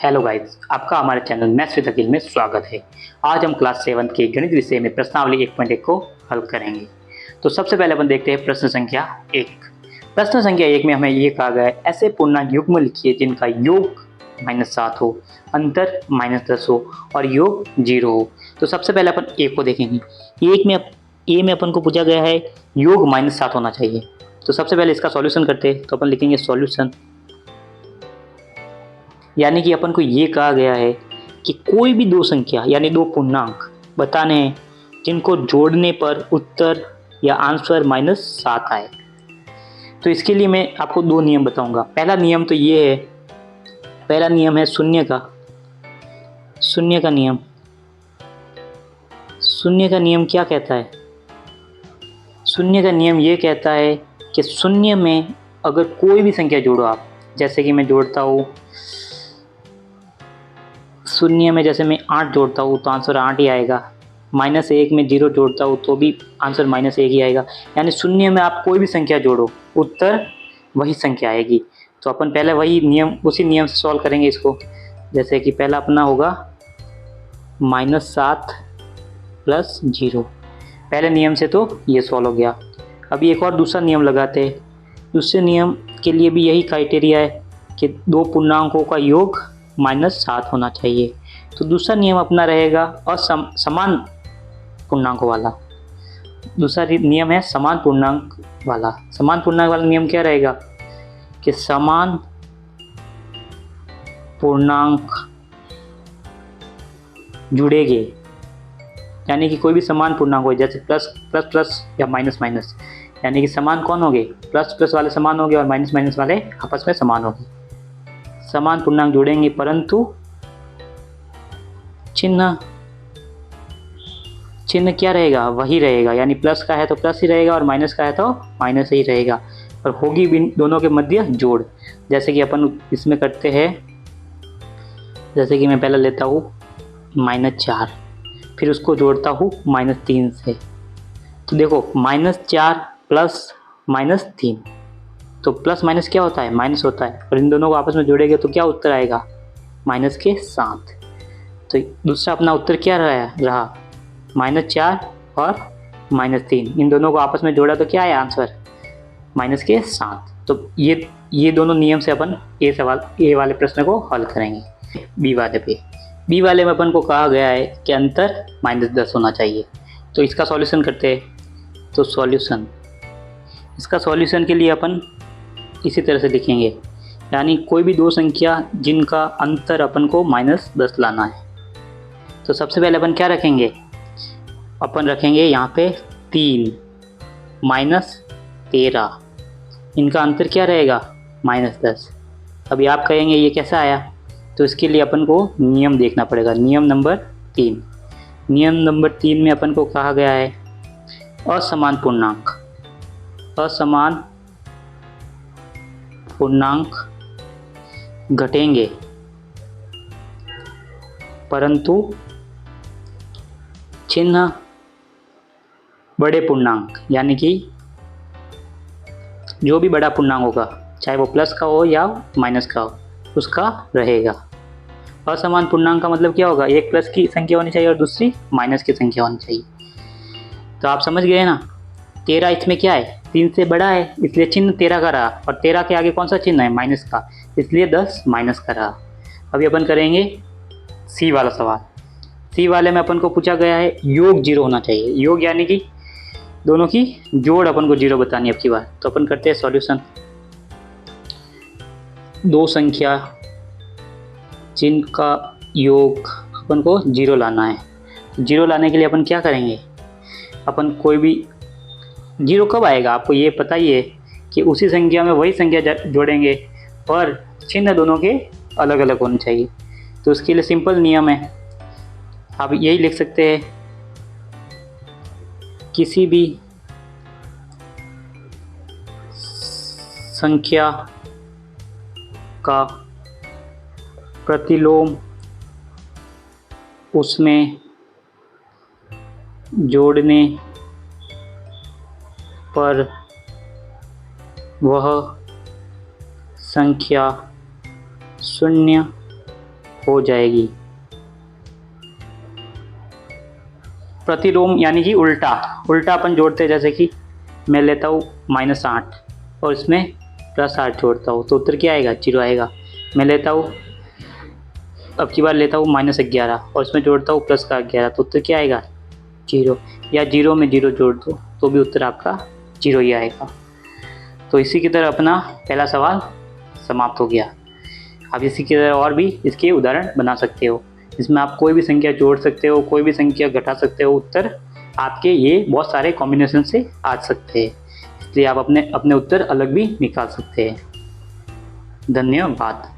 Hello guys, आपका हमारे channel maths with Aqeel में स्वागत है। आज हम क्लास 7 के गणित विषय में प्रश्नावली 1.1 को हल करेंगे। तो सबसे पहले अपन देखते हैं प्रश्न संख्या 1। प्रश्न संख्या 1 में हमें ये कहा गया है, ऐसे पूर्णांक युग्म लिखिए जिनका योग -7 हो, अंतर -10 हो और योग 0 हो। तो सबसे पहले अपन ए को देखेंगे। ए में अपन को पूछा गया है योग -7 होना चाहिए। तो सबसे पहले इसका सॉल्यूशन करते हैं। तो अपन लिखेंगे सॉल्यूशन, यानी कि अपन को ये कहा गया है कि कोई भी दो संख्या यानी दो पूर्णांक बताने हैं जिनको जोड़ने पर उत्तर या आंसर -7 आए। तो इसके लिए मैं आपको दो नियम बताऊंगा। पहला नियम तो ये है, पहला नियम है शून्य का नियम। शून्य का नियम क्या कहता है? शून्य का नियम ये कहता है कि शून्य में अगर कोई भी संख्या जोड़ो आप, जैसे कि मैं जोड़ता हूँ शून्य में, जैसे मैं 8 जोड़ता हूँ तो आंसर 8 ही आएगा। -1 में 0 जोड़ता हूँ तो भी आंसर -1 ही आएगा। यानी शून्य में आप कोई भी संख्या जोड़ो, उत्तर वही संख्या आएगी। तो अपन पहले उसी नियम से सॉल्व करेंगे इसको। जैसे कि पहला अपना होगा -7 + 0। पहले नियम से तो ये सॉल्व हो गया। अभी एक और दूसरा नियम लगाते हैं। दूसरे नियम के लिए भी यही क्राइटेरिया है कि दो पूर्णांकों का योग -7 होना चाहिए। तो दूसरा नियम अपना रहेगा समान पूर्णांकों वाला। दूसरा नियम है समान पूर्णांक वाला। समान पूर्णांक वाला नियम क्या रहेगा कि समान पूर्णांक जुड़ेंगे, यानी कि कोई भी समान पूर्णांक हो, जैसे प्लस प्लस प्लस या माइनस माइनस, यानी कि समान कौन होंगे? प्लस प्लस वाले समान होंगे और माइनस माइनस वाले आपस में समान होंगे। समान पूर्णांक जोड़ेंगे परंतु चिन्ह क्या रहेगा? वही रहेगा। यानी प्लस का है तो प्लस ही रहेगा और माइनस का है तो माइनस ही रहेगा, और होगी भी दोनों के मध्य जोड़। जैसे कि अपन इसमें करते हैं, जैसे कि मैं पहले लेता हूँ -4, फिर उसको जोड़ता हूँ -3 से। तो देखो -4 प्लस -3, तो प्लस माइनस क्या होता है? माइनस होता है। और इन दोनों को आपस में जोड़ेंगे तो क्या उत्तर आएगा? -7। तो दूसरा अपना उत्तर क्या रहा? -4 और -3, इन दोनों को आपस में जोड़ा तो क्या है आंसर? -7। तो ये दोनों नियम से अपन ए वाले प्रश्न को हल करेंगे। बी वाले में अपन को कहा गया है कि अंतर -10 होना चाहिए। तो इसका सॉल्यूशन करते हैं। तो इसका सॉल्यूशन के लिए अपन इसी तरह से लिखेंगे, यानी कोई भी दो संख्या जिनका अंतर अपन को -10 लाना है। तो सबसे पहले अपन क्या रखेंगे? अपन रखेंगे यहाँ पे 3 -13, इनका अंतर क्या रहेगा? -10। अभी आप कहेंगे ये कैसा आया? तो इसके लिए अपन को नियम देखना पड़ेगा। नियम नंबर 3 में अपन को कहा गया है असमान पूर्णांक घटेंगे परंतु चिन्ह बड़े पूर्णांक, यानी कि जो भी बड़ा पूर्णांक होगा, चाहे वो प्लस का हो या माइनस का हो, उसका रहेगा। असमान पूर्णांक का मतलब क्या होगा? एक प्लस की संख्या होनी चाहिए और दूसरी माइनस की संख्या होनी चाहिए। तो आप समझ गए ना? 13 इसमें क्या है? 3 से बड़ा है, इसलिए चिन्ह 13 का रहा, और 13 के आगे कौन सा चिन्ह है? माइनस का, इसलिए 10 माइनस का रहा। अभी अपन करेंगे सी वाला सवाल। सी वाले में अपन को पूछा गया है योग 0 होना चाहिए। योग यानी कि दोनों की जोड़ अपन को 0 बतानी है अब की बार। तो अपन करते हैं सॉल्यूशन। दो संख्या जिनका योग अपन को 0 लाना है। 0 लाने के लिए अपन क्या करेंगे? अपन कोई भी 0 कब आएगा आपको ये पता ही है कि उसी संख्या में वही संख्या जोड़ेंगे, पर चिन्ह दोनों के अलग अलग होने चाहिए। तो उसके लिए सिंपल नियम है, आप यही लिख सकते हैं, किसी भी संख्या का प्रतिलोम उसमें जोड़ने पर वह संख्या शून्य हो जाएगी। प्रतिलोम यानी कि उल्टा उल्टा अपन जोड़ते हैं, जैसे कि मैं लेता हूँ -8 और इसमें +8 जोड़ता हूँ तो उत्तर क्या आएगा? 0 आएगा। मैं लेता हूँ, अब की बार लेता हूँ -11 और इसमें जोड़ता हूँ +11 तो उत्तर क्या आएगा? 0। या 0 में 0 जोड़ दो तो भी उत्तर आपका 0 ही आएगा। तो इसी की तरह अपना पहला सवाल समाप्त हो गया। आप इसी की तरह और भी इसके उदाहरण बना सकते हो। इसमें आप कोई भी संख्या जोड़ सकते हो, कोई भी संख्या घटा सकते हो, उत्तर आपके ये बहुत सारे कॉम्बिनेशन से आ सकते हैं, इसलिए आप अपने उत्तर अलग भी निकाल सकते हैं। धन्यवाद।